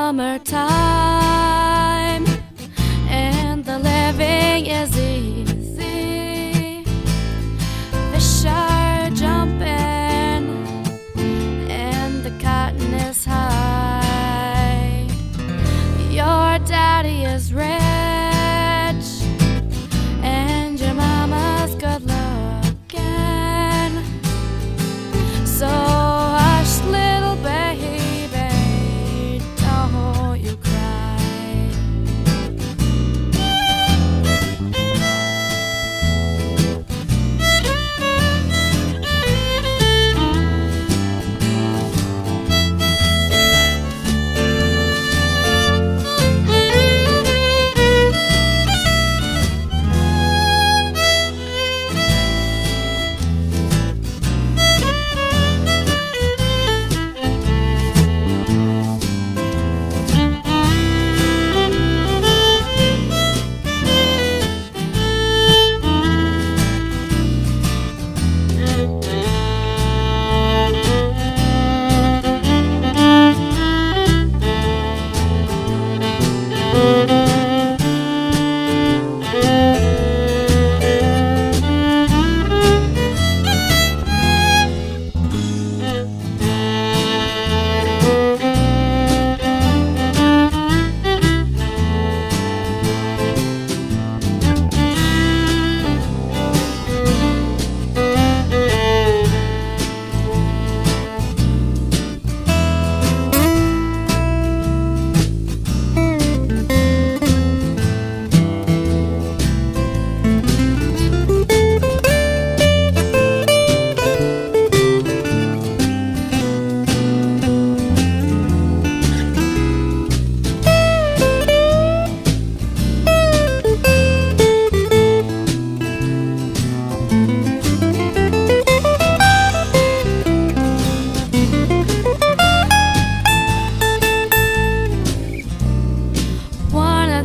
summertime, and the living is easy. Fish are jumping, and the cotton is high. Your daddy is rich, and your mama's good looking. So hush, little baby, don't you cry.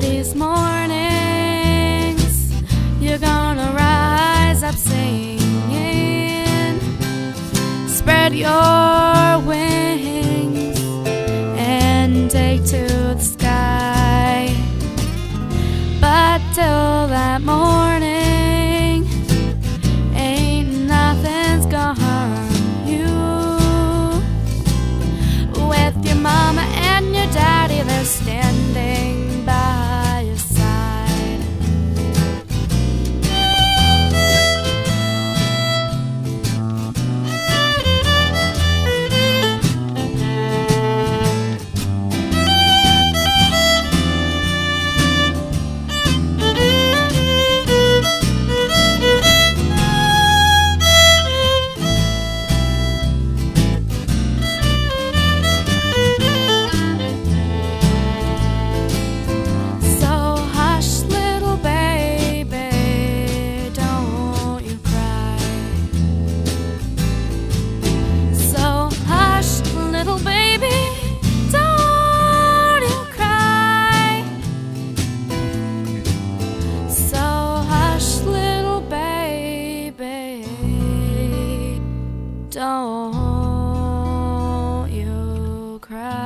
These mornings, you're gonna rise up singing. Spread your wings and take to the sky. But till that morning, ain't nothing's gonna harm you. With your mama and your daddy, they're standing by your side. Don't you cry.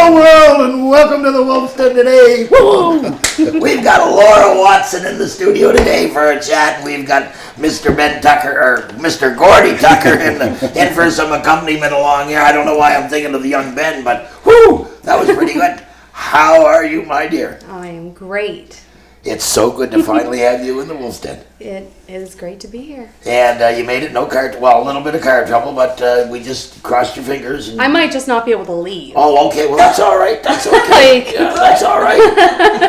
Hello, world, and welcome to the Wolfden today. Woo! We've got Laura Watson in the studio today for a chat. We've got Mr. Ben Tucker, or Mr. Gordy Tucker in for some accompaniment along here. I don't know why I'm thinking of the young Ben, but whoo, that was pretty good. How are you, my dear? I am great. It's so good to finally have you in the Wolf's Den. It is great to be here. And you made it, no car, well, a little bit of car trouble, but we just crossed your fingers. And... I might just not be able to leave. Oh, okay, well, that's all right. That's okay. Yeah, that's all right.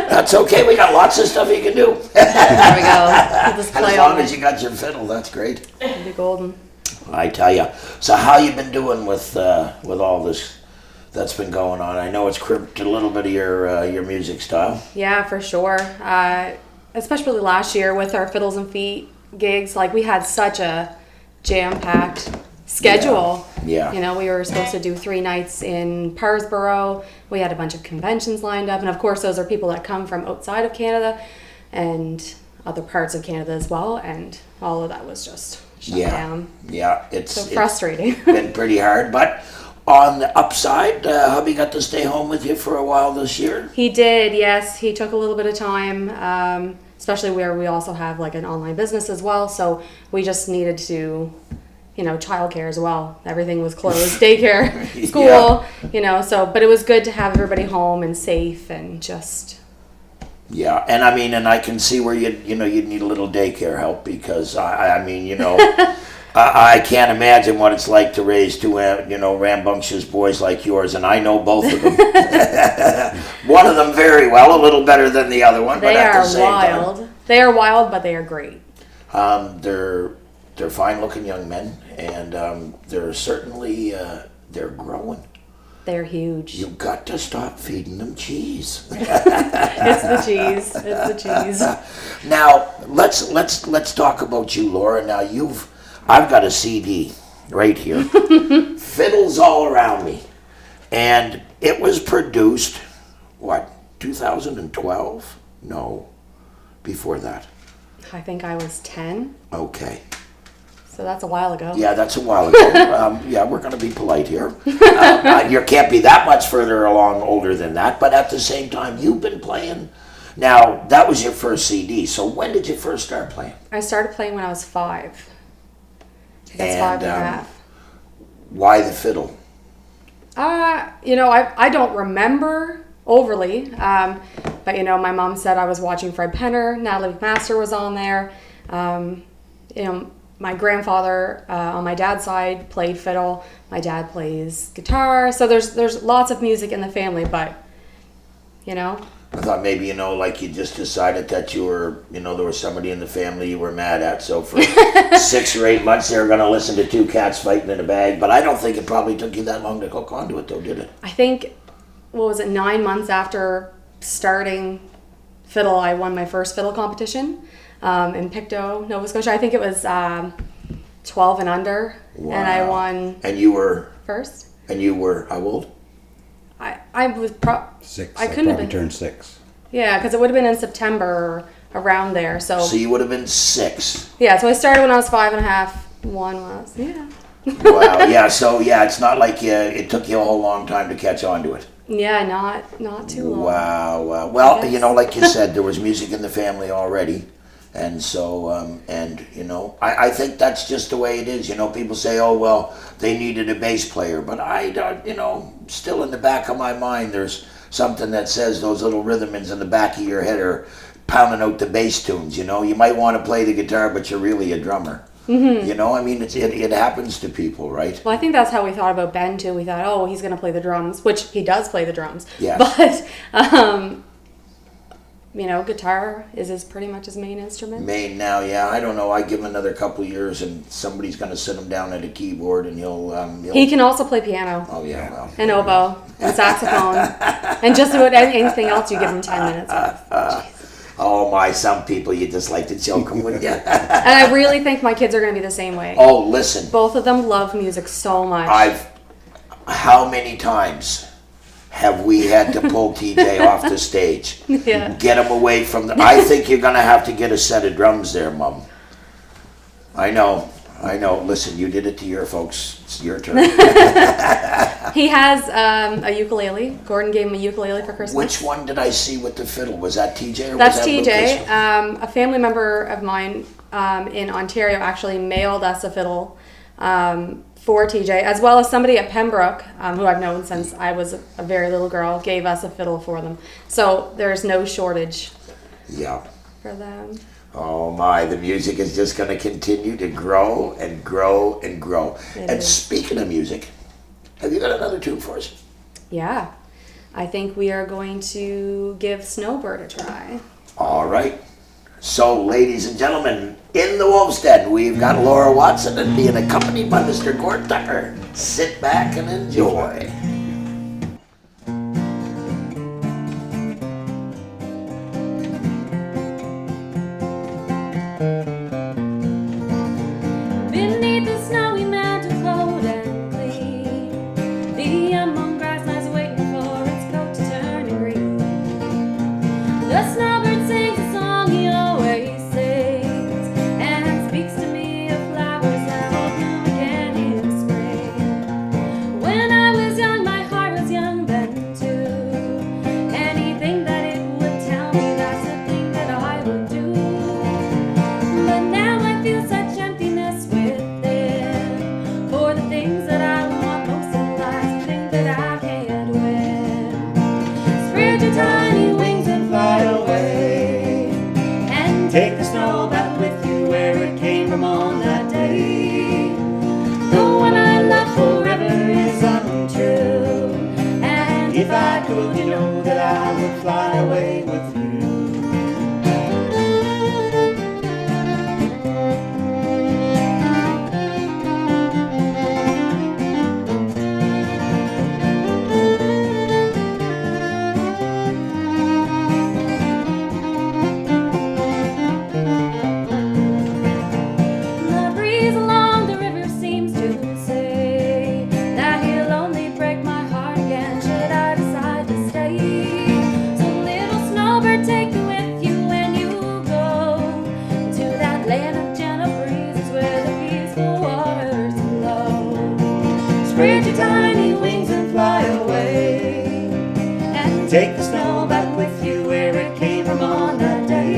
That's okay. We got lots of stuff you can do. There we go. We'll just play as long as you got your fiddle, that's great. It'll be golden. I tell you. So how you been doing with all this that's been going on? I know it's crimped a little bit of your music style. Yeah, for sure. Especially last year with our Fiddles and Feet gigs, like we had such a jam-packed schedule. Yeah. You know, we were supposed to do 3 nights in Parsboro. We had a bunch of conventions lined up, and of course those are people that come from outside of Canada and other parts of Canada as well, and all of that was just shut down. Yeah, it's frustrating. It's been pretty hard, but on the upside, hubby got to stay home with you for a while this year? He did, yes. He took a little bit of time, especially where we also have like an online business as well. So we just needed to, childcare as well. Everything was closed, daycare, school, but it was good to have everybody home and safe and just... Yeah, and I can see where you'd need a little daycare help because I can't imagine what it's like to raise 2, rambunctious boys like yours, and I know both of them. One of them very well, a little better than the other one. They but at are the same wild. Time, they are wild, but they are great. They're fine-looking young men, and they're certainly they're growing. They're huge. You got to stop feeding them cheese. It's the cheese. It's the cheese. Now let's talk about you, Laura. Now I've got a CD right here, Fiddles All Around Me, and it was produced, 2012? No, before that. I think I was 10. Okay. So that's a while ago. Yeah, that's a while ago. We're going to be polite here. You can't be that much further along older than that, but at the same time, you've been playing. Now, that was your first CD, so when did you first start playing? I started playing when I was 5. That's 5 and a half. Why the fiddle? I don't remember overly, but my mom said I was watching Fred Penner, Natalie McMaster was on there. My grandfather on my dad's side played fiddle. My dad plays guitar, so there's lots of music in the family, but I thought maybe, like you just decided that you were, there was somebody in the family you were mad at. So for 6 or 8 months, they were going to listen to 2 cats fighting in a bag. But I don't think it probably took you that long to hook onto it, though, did it? I think, 9 months after starting fiddle, I won my first fiddle competition in Pictou, Nova Scotia. I think it was 12 and under. Wow. And I won. And you were? First. And you were how old? I was 6. I couldn't have been. Turned 6. Yeah, because it would have been in September around there. So you would have been 6. Yeah, so I started when I was 5 and a half. 1 was Wow. Yeah. So it's not like it took you a whole long time to catch on to it. Yeah, not too long. Wow. Well, like you said, there was music in the family already. And so, I think that's just the way it is. People say, oh, well, they needed a bass player. But I don't, still in the back of my mind, there's something that says those little rhythms in the back of your head are pounding out the bass tunes. You might want to play the guitar, but you're really a drummer. Mm-hmm. It happens to people, right? Well, I think that's how we thought about Ben, too. We thought, oh, he's going to play the drums, which he does play the drums. Yes. But, guitar is pretty much his main instrument. Main now, yeah. I don't know. I give him another couple of years, and somebody's going to sit him down at a keyboard, and he'll. He can also play piano. Oh yeah, well. And oboe and saxophone, and just about anything else you give him 10 minutes of. Oh my! Some people you just like to choke them, wouldn't you? And I really think my kids are going to be the same way. Oh, listen. Both of them love music so much. How many times have we had to pull TJ off the stage? Yeah. Get him away from I think you're going to have to get a set of drums there, Mom. I know. I know. Listen, you did it to your folks. It's your turn. He has a ukulele. Gordon gave him a ukulele for Christmas. Which one did I see with the fiddle? Was that TJ or That's was that TJ. Lucas? A family member of mine in Ontario actually mailed us a fiddle for TJ, as well as somebody at Pembroke, who I've known since I was a very little girl, gave us a fiddle for them. So there's no shortage Yeah. for them. Oh my, the music is just going to continue to grow and grow and grow. It And is. speaking of music, have you got another tune for us? Yeah. I think we are going to give Snowbird a try. All right. So, ladies and gentlemen, in the Wolf's Den, we've got Laura Watson and being accompanied by Mr. Gord Tucker. Sit back and enjoy. Beneath the snowy mountain, cold and clean, the young grass lies waiting for its coat to turn to green. The snowbird sings a song he always sings, and speaks to me of flowers that will bloom again in the spring. When I was young, my heart was young then too. Anything that it would tell me, that's the thing that I would do. But now I feel such emptiness within, for the things that I want most in life, the things that I can't win. Spread your tiny wings and fly away, and take the snow back with you where it came from on that day. The one I love forever is untrue, and if I could, you know that I would fly away with you. The breeze along the river seems to say that he'll only break my heart again should I decide to stay. So little snowbird, take me with you when you go to that land of gentle breezes where the peaceful waters flow. Spread your tiny wings and fly away, and take the snow back with you where it came from on that day.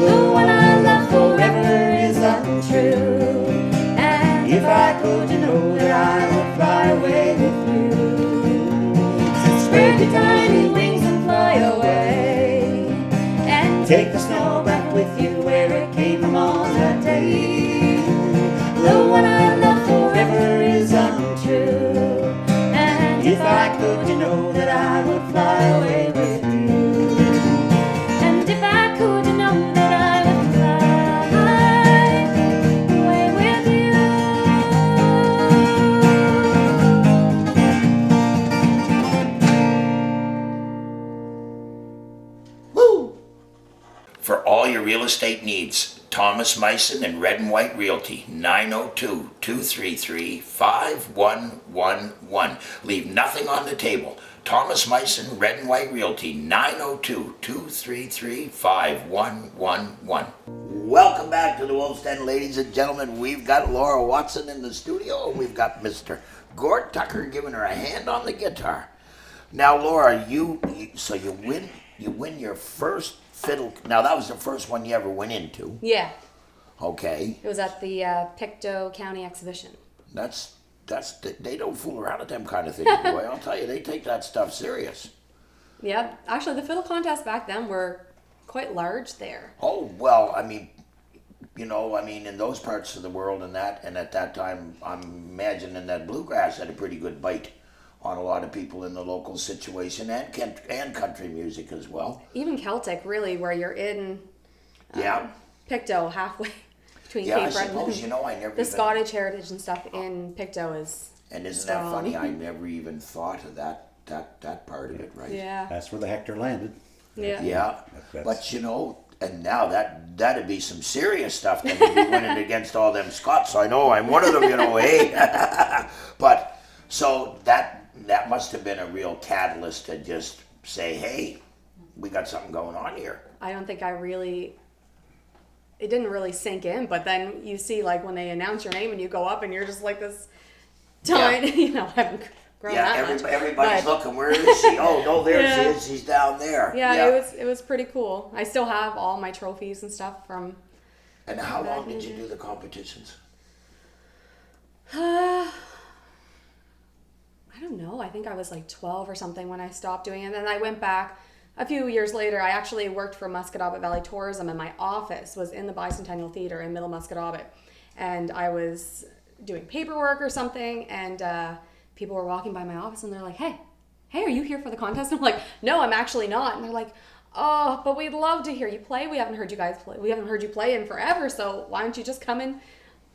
The one I love forever is untrue, and if I could, you know that I would fly away with you. So spread your tiny wings and fly away, and take the snow back with you where it came from on that day. The one I love forever is untrue, and if I could, you know that I would fly away with you. And if I could, you know that I would fly away with you. Woo! For all your real estate needs, Thomas Meissen and Red and White Realty, 902-233-5111. Leave nothing on the table. Thomas Meissen, Red and White Realty, 902-233-5111. Welcome back to the Wolf's Den, ladies and gentlemen. We've got Laura Watson in the studio, and we've got Mr. Gord Tucker giving her a hand on the guitar. Now, Laura, you win your first fiddle. Now, that was the first one you ever went into. Yeah. Okay. It was at the Pictou County Exhibition. They don't fool around at them kind of things, boy. I'll tell you, they take that stuff serious. Yeah. Actually, the fiddle contests back then were quite large there. Oh, well, I mean, in those parts of the world and at that time, I'm imagining that bluegrass had a pretty good bite on a lot of people in the local situation and country music as well. Even Celtic, really, where you're in Yeah. Pictou, halfway between Yeah, I Cape Breton suppose, and I never the even... Scottish heritage and stuff in Pictou is And isn't strong. that funny? I never even thought of that part of it, right? Yeah. That's where the Hector landed. Yeah. Yeah, That's- but and now that'd be some serious stuff that would be winning against all them Scots. I know I'm one of them, hey. But so that must have been a real catalyst to just say, hey, we got something going on here. I don't think I really it didn't really sink in. But then you see like when they announce your name and you go up and you're just like this tiny, you know, I haven't grown that much. Everybody's But- looking. Where is she? Oh no, there Yeah. she is. She's down there. Yeah, it was pretty cool. I still have all my trophies and stuff from. And how long did you do the competitions? I don't know. I think I was like 12 or something when I stopped doing it. And then I went back a few years later. I actually worked for Musquodoboit Valley Tourism, and my office was in the Bicentennial Theatre in Middle Musquodoboit. And I was doing paperwork or something, and people were walking by my office, and they're like, hey, are you here for the contest? And I'm like, no, I'm actually not. And they're like, oh, but we'd love to hear you play. We haven't heard you guys play. We haven't heard you play in forever, so why don't you just come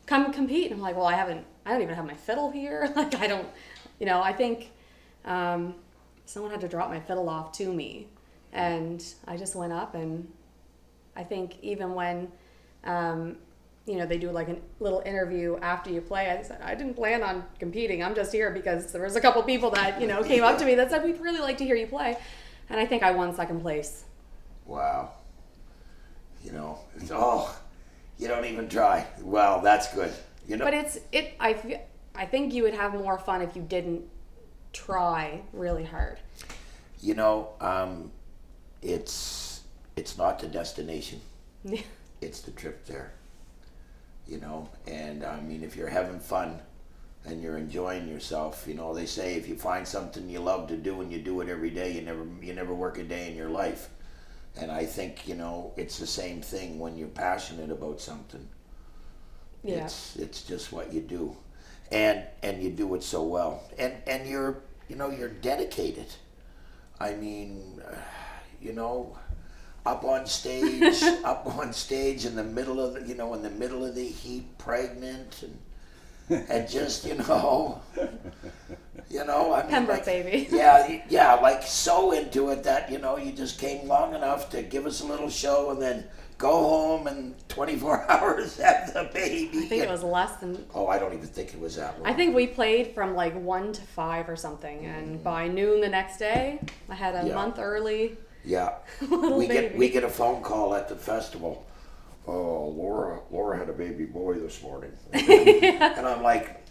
compete? And I'm like, well, I don't even have my fiddle here. Like, I don't, you know, I think someone had to drop my fiddle off to me, and I just went up, and I think even when, you know, they do like a little interview after you play, I said, I didn't plan on competing. I'm just here because there was a couple people that, you know, came up to me that said, we'd really like to hear you play. And I think I won second place. Wow. You know, you don't even try. Well, that's good. You know. But I think you would have more fun if you didn't try really hard. You know, it's not the destination. It's the trip there. You know, and I mean, if you're having fun and you're enjoying yourself, you know, they say if you find something you love to do and you do it every day, you never work a day in your life. And I think, you know, it's the same thing when you're passionate about something. Yeah. It's just what you do, and you do it so well, and you're dedicated. I mean, you know, up on stage in the middle of the heat, pregnant, and just, you know, I mean, Pembroke, like, baby. yeah, like so into it that, you know, you just came long enough to give us a little show and then go home and 24 hours have the baby. I think it was less than. Oh, I don't even think it was that long. I think we played from like 1 to 5 or something, and by noon the next day, I had a month early. Yeah, Little we baby. get a phone call at the festival. Oh, Laura had a baby boy this morning, and I'm like,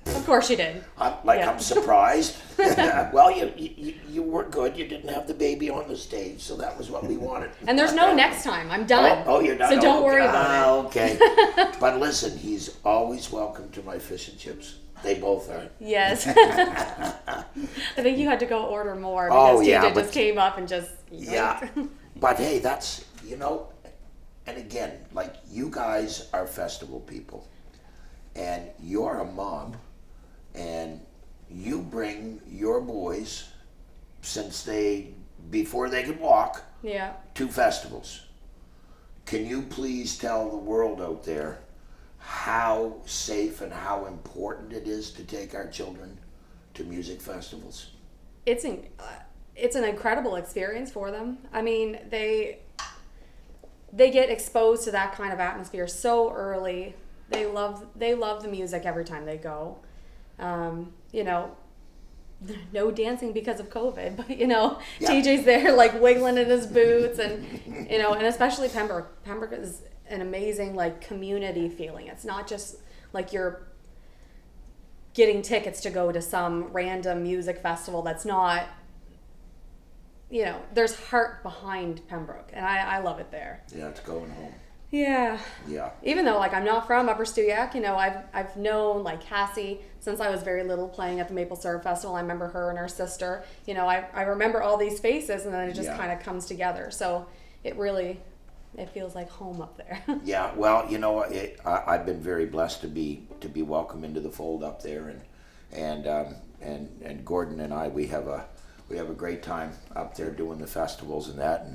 Of course you did. I'm surprised. Well, you were good. You didn't have the baby on the stage, so that was what we wanted. And there's no next time. I'm done. Oh, you're done. So don't okay. worry about it. Okay. But listen, he's always welcome to my fish and chips. They both are. Yes. I think you had to go order more because TJ just came up and just. Yeah. But hey, that's, you know, and again, like, you guys are festival people, and you're a mom, and you bring your boys, before they could walk, Yeah. to festivals. Can you please tell the world out there how safe and how important it is to take our children to music festivals? It's an incredible experience for them. I mean, they get exposed to that kind of atmosphere so early. They love the music every time they go. You know, no dancing because of COVID, but you know, Yeah. TJ's there like wiggling in his boots, and you know, and especially Pembroke. Pembroke is an amazing like community feeling. It's not just like you're getting tickets to go to some random music festival that's not, you know, there's heart behind Pembroke, and I love it there. Yeah, it's going home. Yeah. Yeah. Even though like I'm not from Upper Stewiacke, you know, I've known like Cassie since I was very little playing at the Maple Syrup Festival. I remember her and her sister. You know, I remember all these faces, and then it just kind of comes together. So it feels like home up there. Yeah, well, you know, I've been very blessed to be welcomed into the fold up there, and Gordon and I, we have a great time up there doing the festivals and that,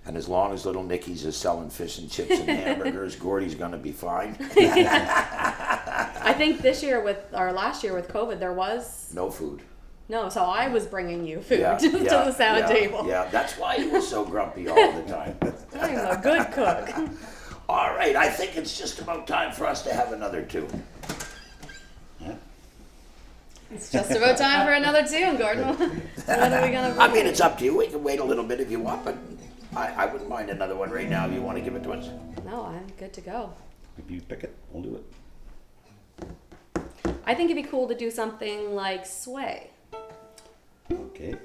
and as long as little Nicky's is selling fish and chips and hamburgers, Gordy's gonna be fine. I think last year with COVID, there was No food. no, so I was bringing you food to Yeah, the salad table. Yeah, that's why he was so grumpy all the time. I'm a good cook. All right, I think it's just about time for us to have another tune. It's just about time for another tune, Gordon. What are we gonna? I mean, it's up to you. We can wait a little bit if you want, but I wouldn't mind another one right now if you want to give it to us. No, I'm good to go. If you pick it, we'll do it. I think it'd be cool to do something like Sway. Okay.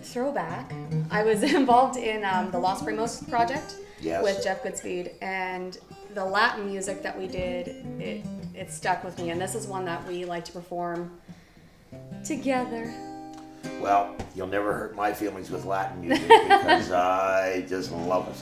Throwback. I was involved in the Los Primos project Yes. with Jeff Goodspeed, and the Latin music that we did, it stuck with me, and this is one that we like to perform together. Well, you'll never hurt my feelings with Latin music because I just love it.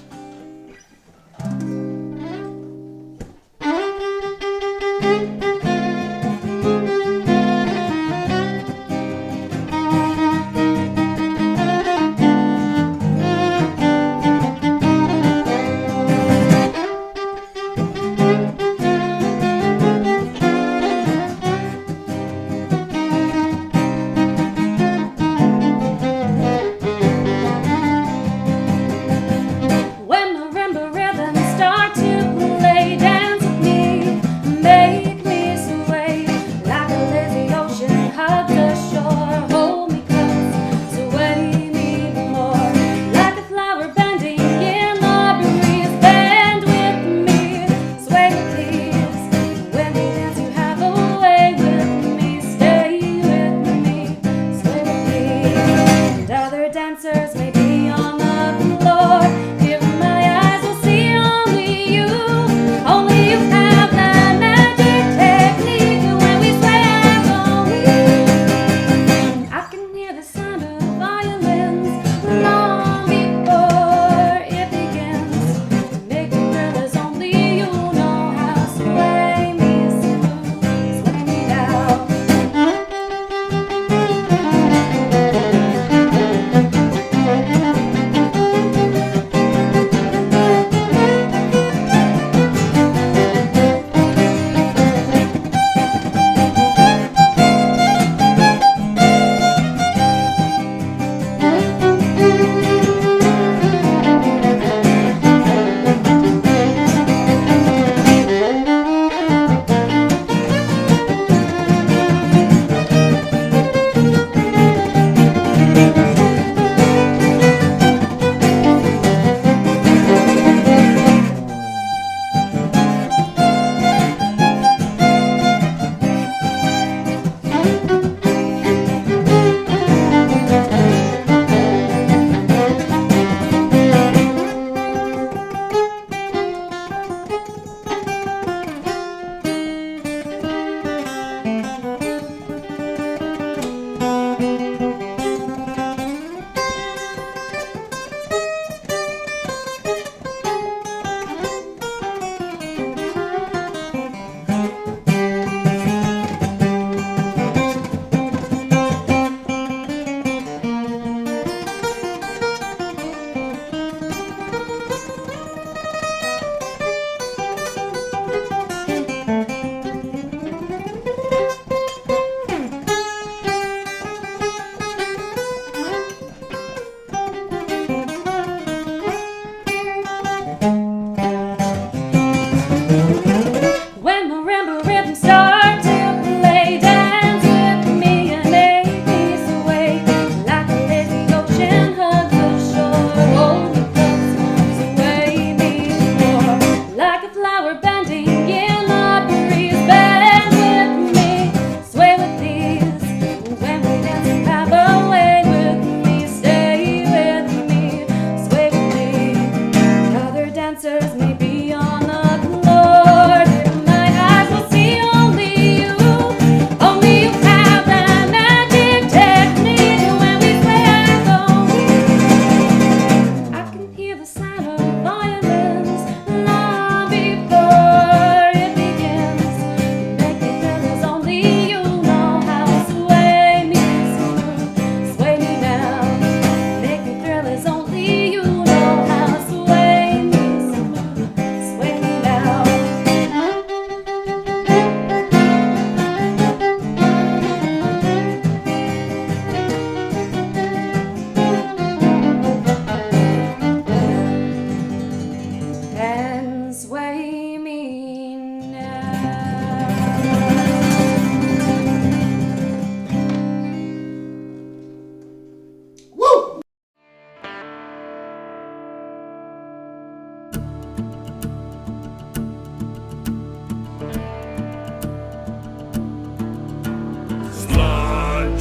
When marimba rhythms start to play, dance with me, make me sway like a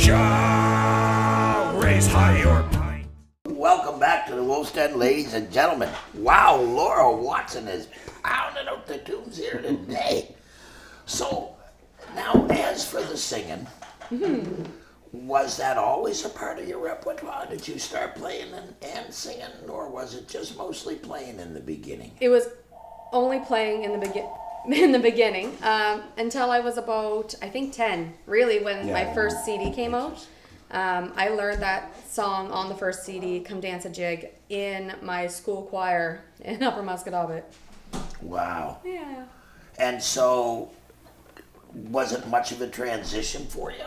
Shout, raise high your pine. Welcome back to the Wolf's Den, ladies and gentlemen. Wow, Laura Watson is pounding out the tunes here today. So, now as for the singing, was that always a part of your repertoire? Did you start playing and singing, or was it just mostly playing in the beginning? It was only playing in the beginning until I was about, I think, 10. Really, when my first CD came out. I learned that song on the first CD, Come Dance a Jig, in my school choir in Upper Musquodoboit. Wow. Yeah. And so, was it much of a transition for you?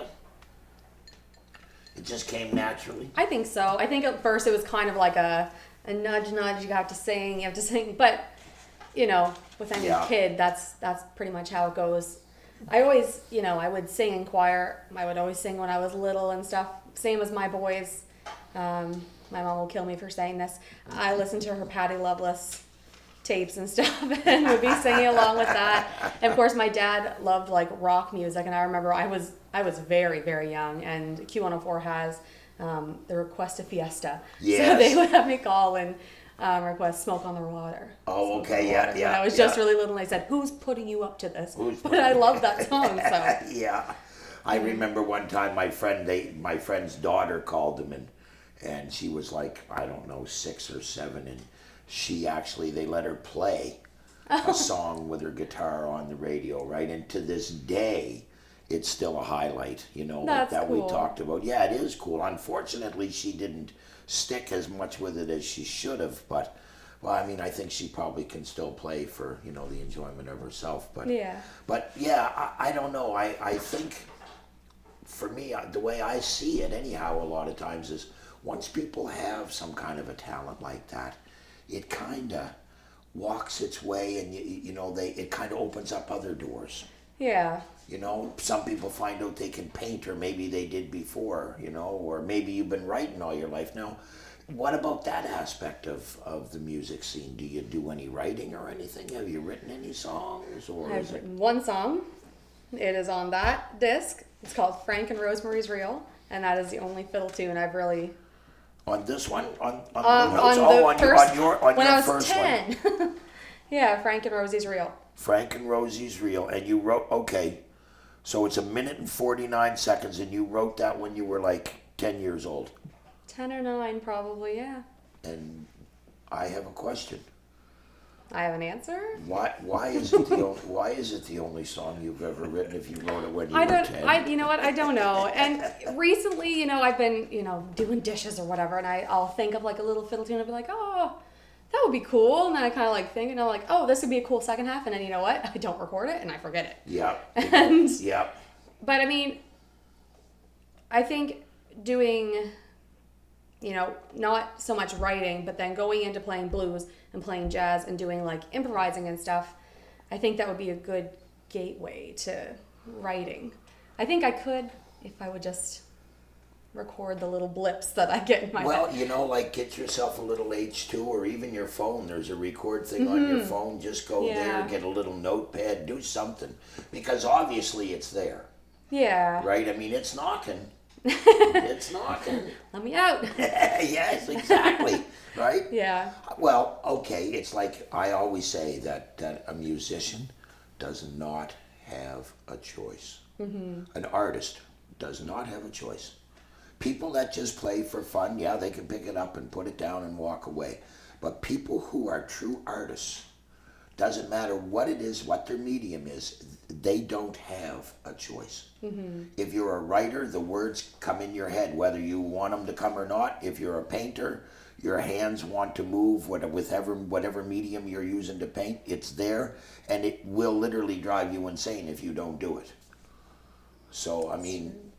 It just came naturally? I think so. I think at first it was kind of like a nudge, you have to sing. But, you know, with any kid, that's pretty much how it goes. I always, I would sing in choir. I would always sing when I was little and stuff. Same as my boys. My mom will kill me for saying this. I listened to her Patti Loveless tapes and stuff and would be singing along with that. And of course, my dad loved like rock music, and I remember I was very, very young, and Q104 has the Request to Fiesta. Yes. So they would have me call and request Smoke on the Water. Oh, okay, yeah. When I was just really little, and I said, "Who's putting you up to this?" But I love that song. So yeah, I remember one time my friend's daughter called him, and she was like, I don't know, 6 or 7, and they let her play a song with her guitar on the radio, right? And to this day, it's still a highlight, That's that cool. we talked about. Yeah, it is cool. Unfortunately, she didn't stick as much with it as she should have, but well, I mean, I think she probably can still play for the enjoyment of herself. But yeah, I don't know. I think for me, the way I see it, anyhow, a lot of times is once people have some kind of a talent like that, it kind of walks its way, and it kind of opens up other doors. yeah. Some people find out they can paint, or maybe they did before, or maybe you've been writing all your life. Now, what about that aspect of the music scene? Do you do any writing or anything? Have you written any songs? Or I've written one song. It is on that disc. It's called Frank and Rosemary's Reel, and that is the only fiddle tune I've really... On this one? On the first, your when I was first 10. one? Yeah, Frank and Rosie's Reel. Frank and Rosie's Reel. And you wrote, okay, so it's 1 minute and 49 seconds, and you wrote that when you were like 10 years old. 10 or 9 probably, yeah. And I have a question. I have an answer. Why is it the only song you've ever written if you wrote it when you were 10? You know what? I don't know. And recently, I've been, doing dishes or whatever, and I'll think of like a little fiddle tune and I'll be like, oh, that would be cool. And then I kind of like think, and I'm like, oh, this would be a cool second half. And then you know what? I don't record it and I forget it. Yeah. Yeah. But I mean, I think doing, not so much writing, but then going into playing blues and playing jazz and doing like improvising and stuff, I think that would be a good gateway to writing. I think I could if I would just record the little blips that I get in my head. Like get yourself a little H2 or even your phone. There's a record thing on your phone. Just go there, get a little notepad, do something. Because obviously it's there. Yeah. Right? I mean, it's knocking. It's knocking. Let me out. Yes, exactly. Right? Yeah. Well, okay, it's like I always say that a musician does not have a choice. Mm-hmm. An artist does not have a choice. People that just play for fun, yeah, they can pick it up and put it down and walk away. But people who are true artists, doesn't matter what it is, what their medium is, they don't have a choice. Mm-hmm. If you're a writer, the words come in your head, whether you want them to come or not. If you're a painter, your hands want to move with whatever medium you're using to paint, it's there, and it will literally drive you insane if you don't do it. So, I mean,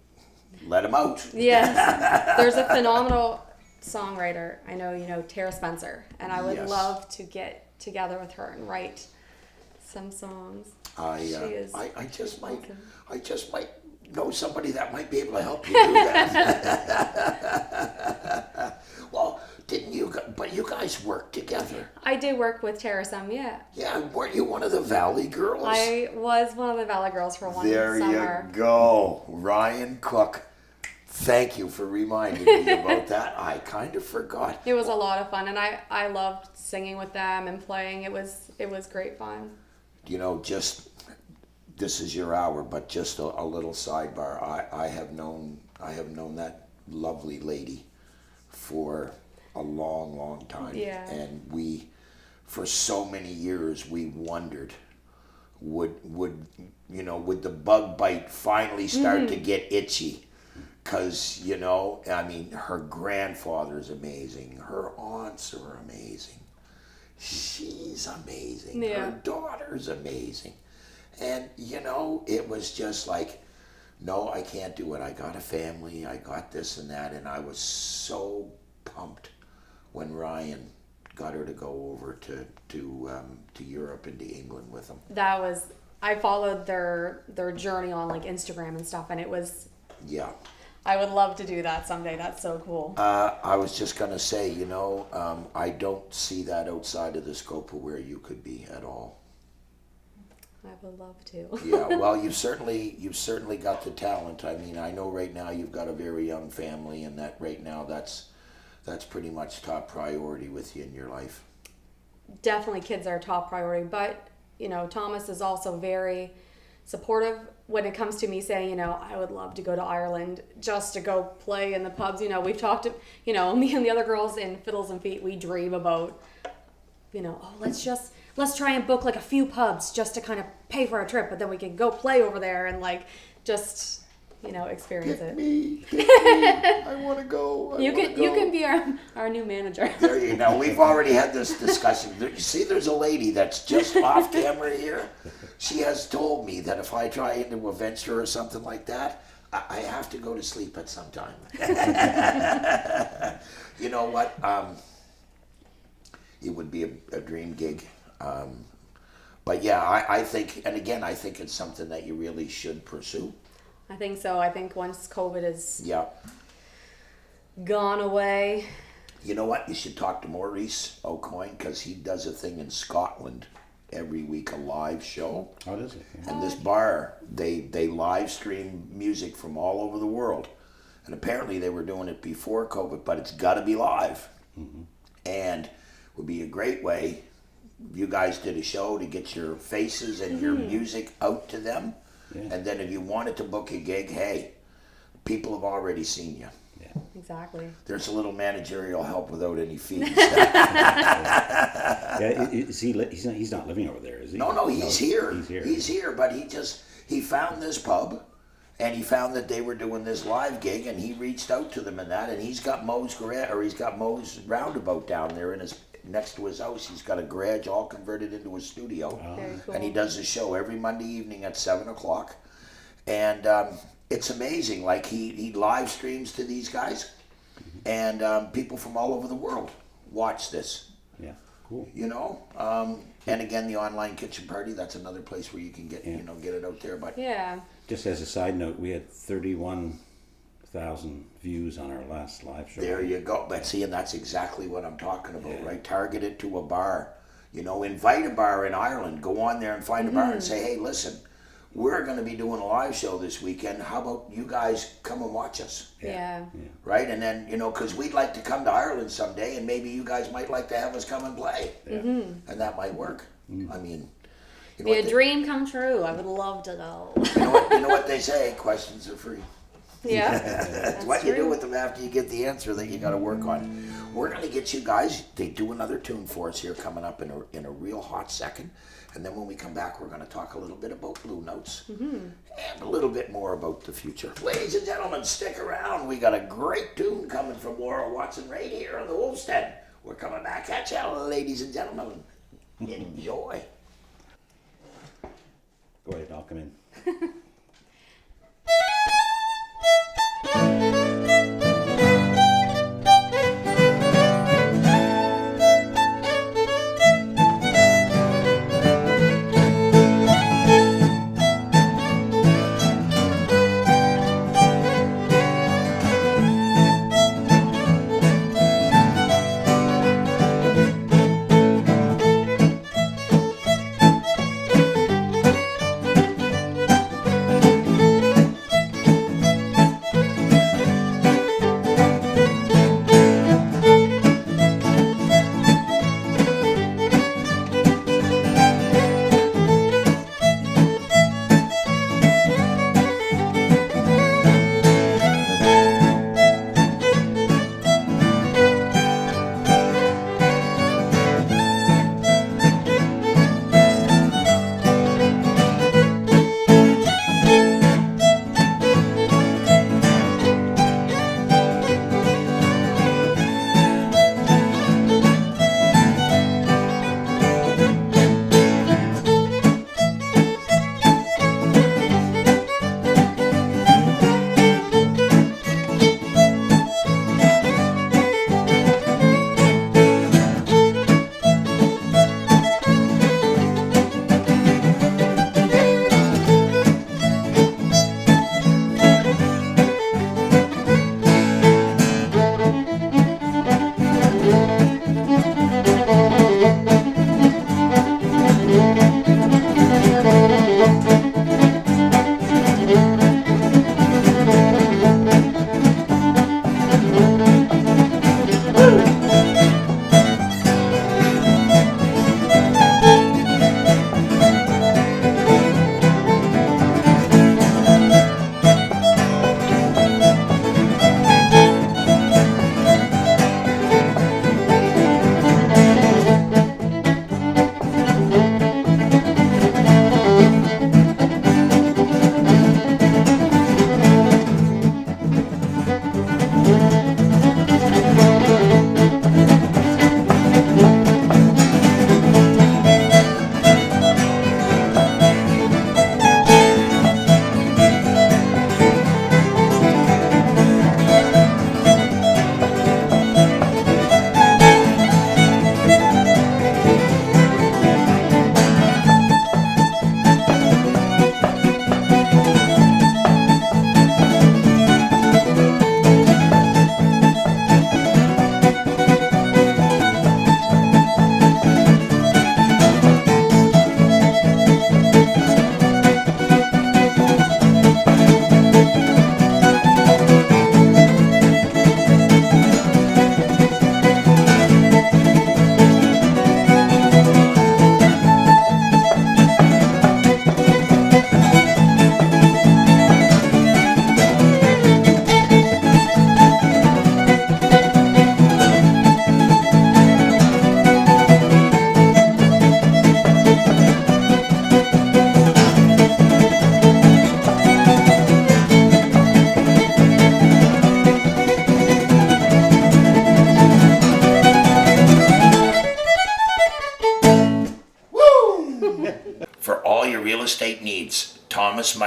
let them out. Yes. There's a phenomenal songwriter. I know, Tara Spencer, and I would love to get together with her and write some songs. I just might know somebody that might be able to help you do that. Well, but you guys worked together. I did work with Tara some, yeah. Yeah, weren't you one of the Valley girls? I was one of the Valley girls for one summer. There you go. Ryan Cook Thank you for reminding me about that. I kind of forgot. It was a lot of fun, and I loved singing with them and playing. It was great fun. You know, just this is your hour, but just a little sidebar. I have known that lovely lady for a long, long time. Yeah. And we, for so many years, we wondered, would the bug bite finally start to get itchy? Because, you know, I mean, her grandfather's amazing. Her aunts are amazing. She's amazing. Yeah. Her daughter's amazing. And, you know, it was just like, no, I can't do it. I got a family. I got this and that. And I was so pumped when Ryan got her to go over to Europe and to England with him. I followed their journey on like Instagram and stuff, and it was. Yeah. I would love to do that someday. That's so cool. I was just going to say, you know, I don't see that outside of the scope of where you could be at all. I would love to. Yeah, well, you've certainly got the talent. I mean, I know right now you've got a very young family, and that right now that's pretty much top priority with you in your life. Definitely kids are top priority, but, you know, Thomas is also very supportive when it comes to me saying, you know, I would love to go to Ireland just to go play in the pubs. You know, we've talked to, you know, me and the other girls in Fiddles and Feet, we dream about, you know, let's try and book like a few pubs just to kind of pay for our trip, but then we can go play over there and like just, you know, experience it. Me. I want to go. You can be our new manager. There you go. We've already had this discussion. You see, there's a lady that's just off camera here. She has told me that if I try into a venture or something like that, I have to go to sleep at some time. You know what? It would be a dream gig. But yeah, I think, and again, I think it's something that you really should pursue. I think so. I think once COVID is Yeah. gone away. You know what? You should talk to Maurice O'Coin because he does a thing in Scotland every week, a live show. How does it? Yeah. And this bar, they live stream music from all over the world. And apparently they were doing it before COVID, but it's got to be live. Mm-hmm. And it would be a great way. You guys did a show to get your faces and your music out to them. Yeah. And then if you wanted to book a gig, hey, people have already seen you. Yeah. Exactly. There's a little managerial help without any fees. Yeah, he's not living over there, is he? No, he's here. He's here. He's here, but he found this pub, and he found that they were doing this live gig, and he reached out to them and that, and he's got Moe's roundabout down there next to his house. He's got a garage all converted into a studio, Very cool. and he does a show every Monday evening at 7:00, and it's amazing. Like he live streams to these guys, and people from all over the world watch this. Yeah, cool. You know, and again, the online kitchen party, that's another place where you can get, get it out there. But Yeah. Just as a side note, we had 31,000 views on our last live show. there you go. But see, and that's exactly what I'm talking about, Yeah. right? Target it to a bar. You know, invite a bar in Ireland. Go on there and find a bar and say, hey, listen, we're going to be doing a live show this weekend. How about you guys come and watch us? Yeah. Right? And then, because we'd like to come to Ireland someday, and maybe you guys might like to have us come and play. And that might work. I mean, you know Be what a dream come true. I would love to go. you know what they say, questions are free. Yeah. That's what you do with them after you get the answer that you got to work on. We're going to get you guys, they do another tune for us here coming up in a real hot second. And then when we come back, we're going to talk a little bit about Blue Notes and a little bit more about the future. Ladies and gentlemen, stick around. We got a great tune coming from Laura Watson right here on the Wolfstead. We're coming back at you, ladies and gentlemen. Enjoy. Go ahead, I'll come in.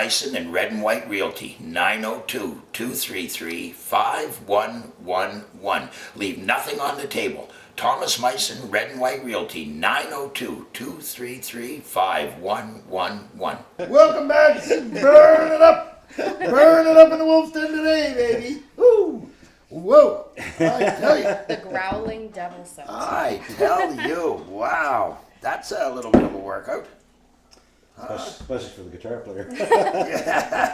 Meissen and Red and White Realty, 902-233-5111. Leave nothing on the table. Thomas Meissen, Red and White Realty, 902-233-5111. Welcome back. Burn it up. Burn it up in the Wolf's Den today, baby. Woo. Whoa. I tell you. The growling devil set. I tell you, wow. That's a little bit of a workout. Especially for the guitar player.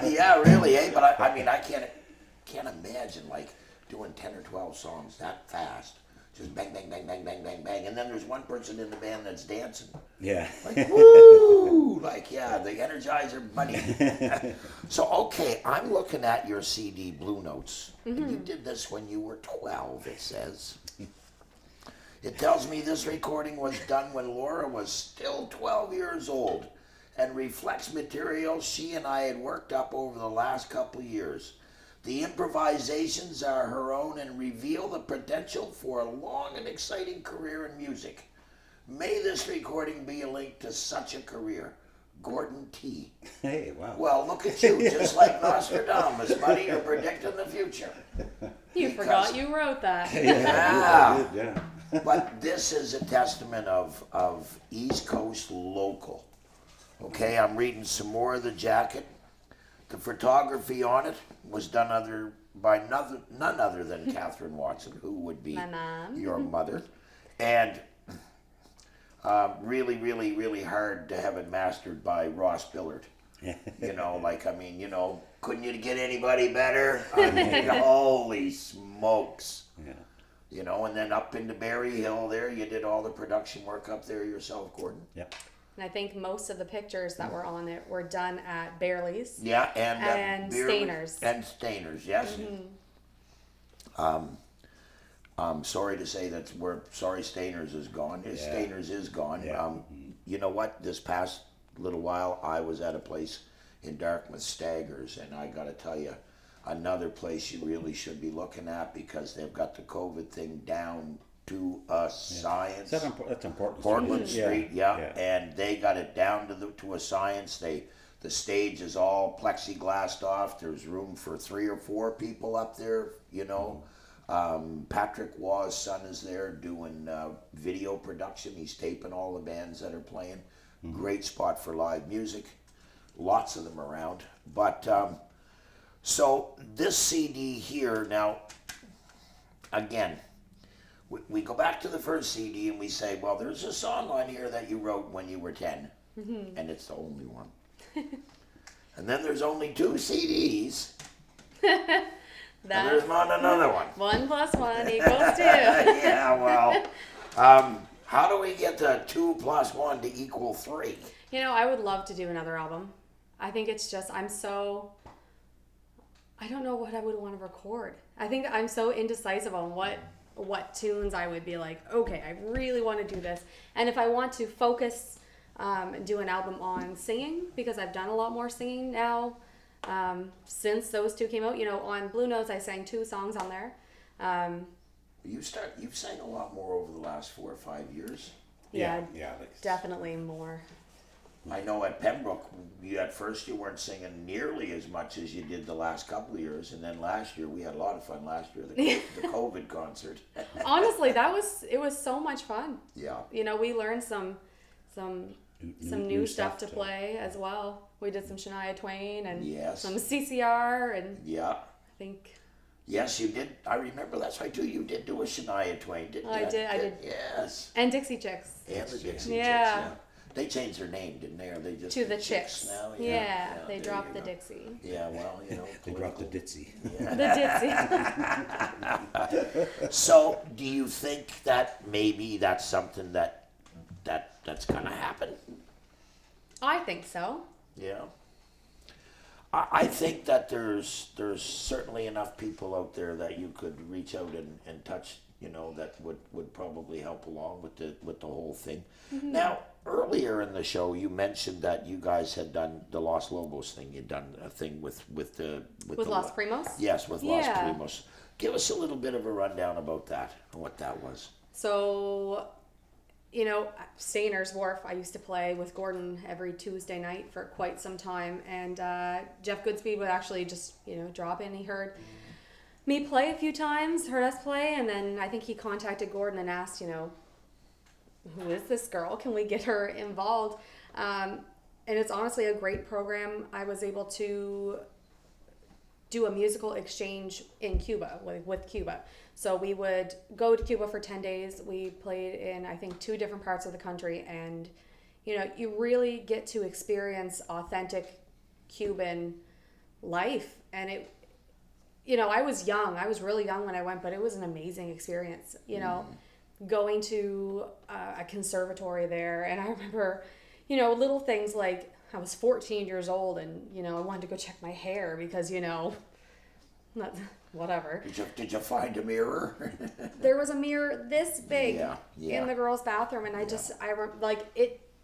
Yeah, really, eh? But I mean, I can't imagine like doing 10 or 12 songs that fast. Just bang, bang, bang, bang, bang, bang, bang. And then there's one person in the band that's dancing. Yeah. Like, woo! Like, yeah, the Energizer Bunny. So, okay, I'm looking at your CD, Blue Notes. And you did this when you were 12, it says. It tells me this recording was done when Laura was still 12 years old and reflects material she and I had worked up over the last couple years. The improvisations are her own and reveal the potential for a long and exciting career in music. May this recording be a link to such a career. Gordon T. Hey, wow. Well, look at you, just like Nostradamus, buddy, you're predicting the future. You forgot you wrote that. Yeah. Yeah. But this is a testament of East Coast local. Okay, I'm reading some more of the jacket. The photography on it was done by none other than Catherine Watson, who would be My mom. your mother. And really, really, really hard to have it mastered by Ross Billard. You know, like, I mean, you know, couldn't you get anybody better? I mean, holy smokes. Yeah. You know, and then up into Berry Hill there, you did all the production work up there yourself, Gordon. Yep. And I think most of the pictures that were on it were done at Barely's. Yeah, And Stainer's. And Stainer's, yes. I'm sorry to say that sorry Stainer's is gone. Yeah. Stainer's is gone. Yeah. You know what? This past little while, I was at a place in Dartmouth, Staggers, and I got to tell you, another place you really should be looking at because they've got the COVID thing down to a science. That's important. Portland Street, yeah. Yeah. And they got it down to a science. The stage is all plexiglassed off. There's room for 3 or 4 people up there, you know. Patrick Waugh's son is there doing video production. He's taping all the bands that are playing. Great spot for live music. Lots of them around. But so this CD here, now, again, we go back to the first CD and we say, well, there's a song on here that you wrote when you were 10, and it's the only one. And then there's only 2 CDs, and there's not another one. 1 + 1 = 2. Yeah, well, how do we get the 2 + 1 to equal 3? You know, I would love to do another album. I think it's just, I don't know what I would want to record. I think I'm so indecisive on what tunes I would be like, okay, I really want to do this. And if I want to focus and do an album on singing, because I've done a lot more singing now since those 2 came out. You know, on Blue Notes, I sang 2 songs on there. You've sang a lot more over the last 4 or 5 years. Yeah, like, definitely more. I know at Pembroke, at first you weren't singing nearly as much as you did the last couple of years, and then last year we had a lot of fun. Last year, the COVID concert. Honestly, it was so much fun. Yeah. You know, we learned some new stuff to play as well. We did some Shania Twain and some CCR, and yeah, I think. Yes, you did. I remember that's right too. You did do a Shania Twain, didn't you? I did. Yes. And Dixie Chicks. And the Dixie Chicks. Yeah. They changed their name, didn't they? Or they just To the Chicks now? Yeah, they there dropped you the go. Dixie. Yeah, well, you know. They dropped the ditzy. The Dixie. So, do you think that maybe that's something that's gonna happen? I think so. Yeah. I think that there's certainly enough people out there that you could reach out and touch, you know, that would probably help along with the whole thing. Now, earlier in the show, you mentioned that you guys had done the Los Lobos thing. You'd done a thing with the Los Primos? Yes, with Yeah. Los Primos. Give us a little bit of a rundown about that and what that was. So you know, Stainer's Wharf, I used to play with Gordon every Tuesday night for quite some time. And Jeff Goodspeed would actually just, you know, drop in. He heard me play a few times, heard us play, and then I think he contacted Gordon and asked, you know, who is this girl? Can we get her involved? And it's honestly a great program. I was able to do a musical exchange in Cuba with Cuba. So we would go to Cuba for 10 days. We played in, I think, 2 different parts of the country. And, you know, you really get to experience authentic Cuban life. And it, you know, I was young. I was really young when I went, but it was an amazing experience, you know, going to a conservatory there. And I remember, you know, little things like I was 14 years old and, you know, I wanted to go check my hair because, you know, whatever. Did you find a mirror? There was a mirror this big Yeah. in the girls' bathroom. And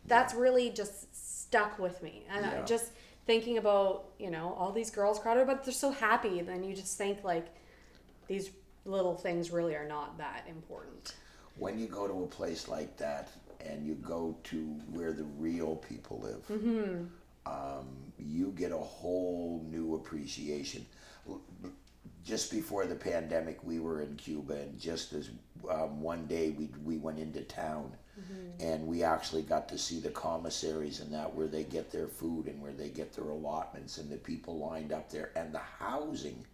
that's really just stuck with me. And I just thinking about, you know, all these girls crowded, but they're so happy. And then you just think like these little things really are not that important. When you go to a place like that and you go to where the real people live, you get a whole new appreciation. Just before the pandemic, we were in Cuba, and just as one day we went into town, and we actually got to see the commissaries and that, where they get their food and where they get their allotments, and the people lined up there, and the housing,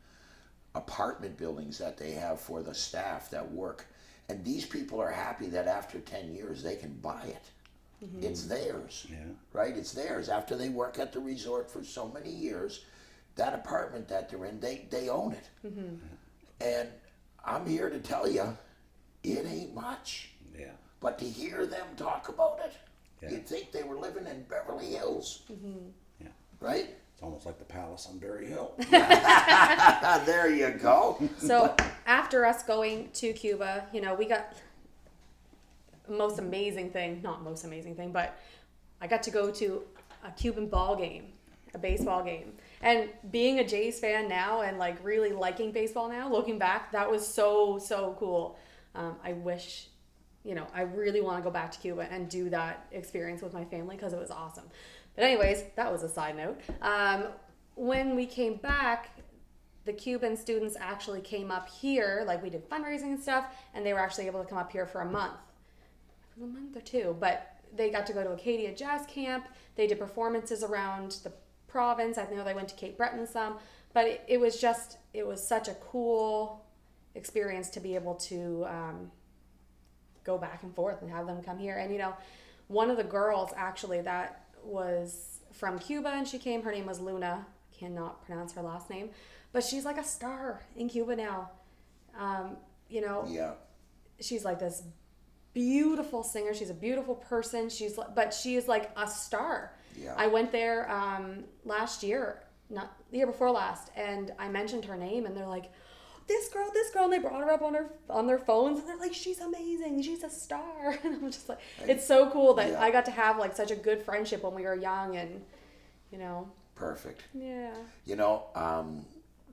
apartment buildings that they have for the staff that work. And these people are happy that after 10 years they can buy it. It's theirs, right? It's theirs. After they work at the resort for so many years, that apartment that they're in, they own it. And I'm here to tell you, it ain't much. Yeah. But to hear them talk about it, you'd think they were living in Beverly Hills, right? It's almost like the palace on Berry Hill. There you go. So after us going to Cuba, you know, we got not most amazing thing, but I got to go to a Cuban ball game, a baseball game. And being a Jays fan now and like really liking baseball now, looking back, that was so cool. I wish, you know, I really want to go back to Cuba and do that experience with my family because it was awesome. But anyways, that was a side note. When we came back, the Cuban students actually came up here, like we did fundraising and stuff, and they were actually able to come up here for a month or 2, but they got to go to Acadia Jazz Camp. They did performances around the province. I know they went to Cape Breton some, but it was such a cool experience to be able to go back and forth and have them come here. And, you know, one of the girls actually that was from Cuba and she came, her name was Luna. Cannot pronounce her last name, but she's like a star in Cuba now. You know, she's like this beautiful singer. She's a beautiful person. But she is like a star. Yeah. I went there last year, not the year before last, and I mentioned her name, and they're like, this girl, and they brought her up on their phones, and they're like, she's amazing, she's a star. And I'm just like, it's so cool that I got to have like such a good friendship when we were young, and you know. Perfect. Yeah. You know,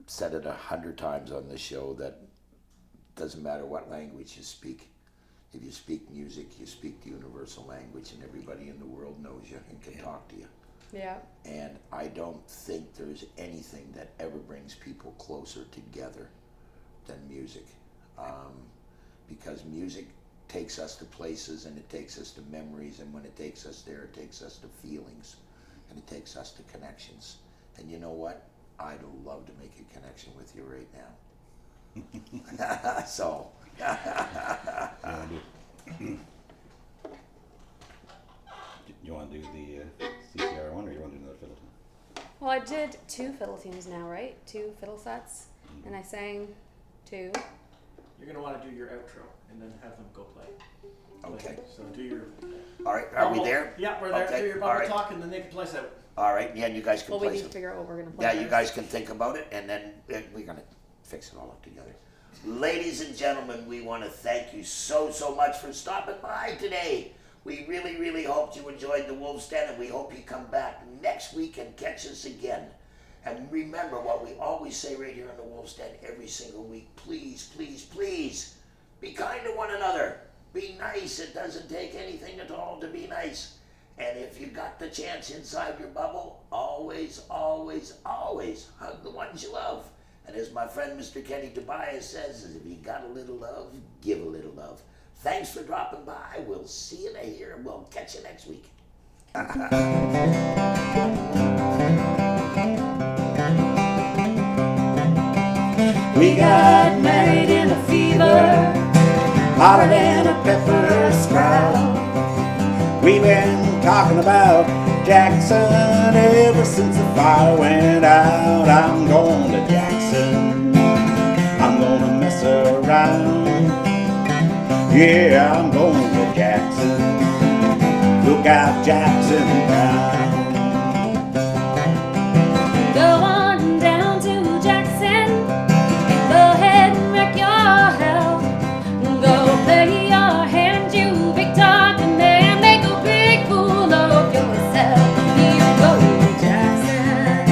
said it 100 times on this show that doesn't matter what language you speak. If you speak music, you speak the universal language, and everybody in the world knows you and can talk to you. Yeah. And I don't think there's anything that ever brings people closer together than music. Because music takes us to places, and it takes us to memories, and when it takes us there, it takes us to feelings, and it takes us to connections. And you know what? I'd love to make a connection with you right now. So. You want to do the CCR one, or you want to do another fiddle tune? Well, I did 2 fiddle tunes now, right? 2 fiddle sets, and I sang 2. You're going to want to do your outro and then have them go play. Okay. So do your... All right, are we there? Yeah, we're there. Okay. Do your All bubble right. talk and then they can play us out. All right, yeah, you guys can Well, play we need some. to figure out what we're going to play. Yeah, first. you guys can think about it, and then we're going to fix it all up together. Ladies and gentlemen, we want to thank you so much for stopping by today. We really hope you enjoyed the Wolf's Den, and we hope you come back next week and catch us again. And remember what we always say right here in the Wolf's Den every single week. Please, be kind to one another. Be nice. It doesn't take anything at all to be nice. And if you got the chance inside your bubble, always, always, always hug the ones you love. And as my friend Mr. Kenny Tobias says, is if you got a little love, give a little love. Thanks for dropping by. We'll see you here, and we'll catch you next week. We got married in a fever, hotter than a pepper sprout. We've been talking about Jackson ever since the fire went out. I'm going to Jackson, I'm gonna mess around. Yeah, I'm going to Jackson, look out Jackson town. Go on down to Jackson, go ahead and wreck your hell. Go play your hand, you big talking man, make a big fool of yourself. You go to Jackson,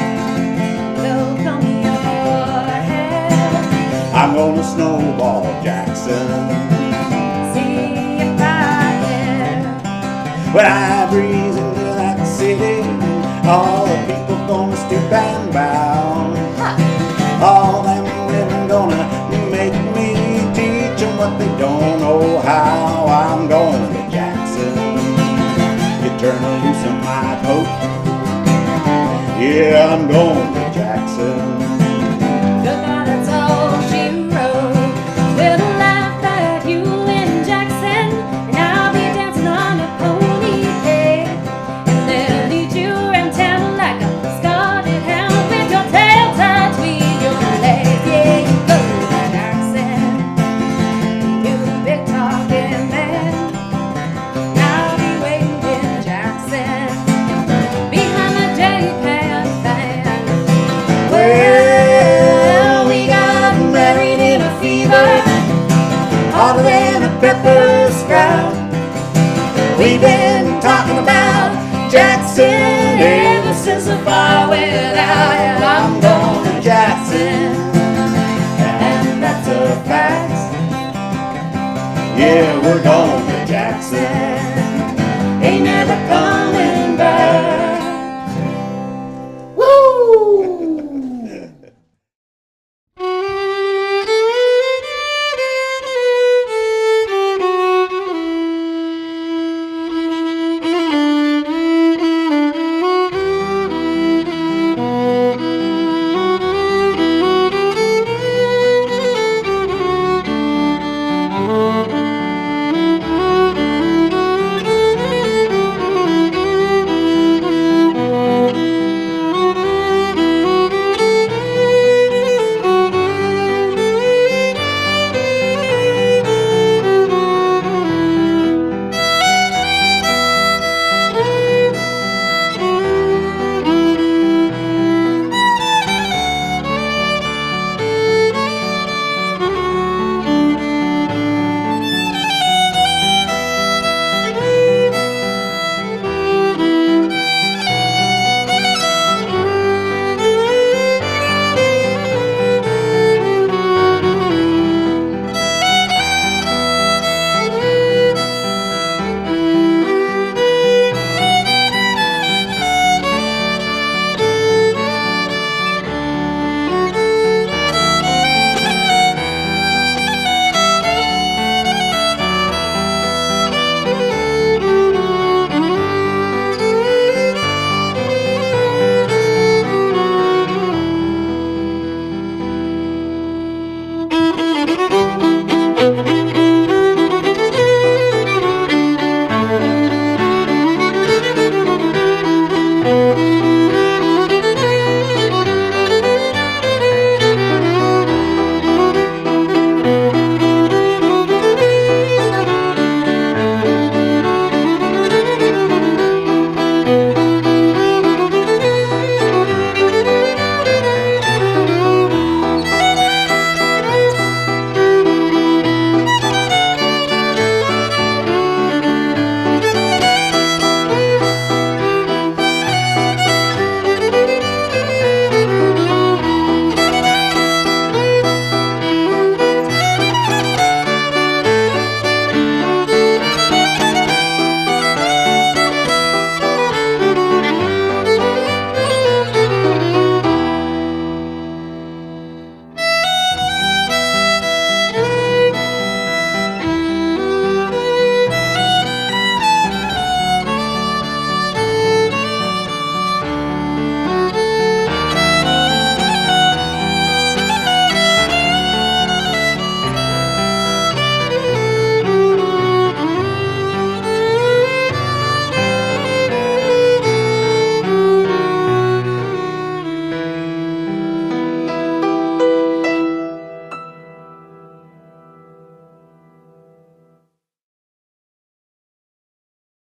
go comb your hair. I'm gonna snowball Jackson, See if I care. when I breeze into that city, all the people gonna stoop and bow. All them women gonna make me teach them what they don't know how. I'm going to Jackson, you turn loose on my coat. Yeah, I'm going to Jackson. Goodbye, that's all she wrote. We'll laugh at you in Jackson, and I'll be dancing on a pony head. And they'll lead you around town like a spotted hound with your tail tied between your legs. Yeah, you go to Jackson, you big talking man. I'll be waiting in Jackson behind the J-Pan fan. Well, we got married in a fever, Hotter than a pepper sprout. We've been talking about Jackson ever since the fire went out. And I'm going to Jackson, and that's a fact. Yeah, we're going to Jackson.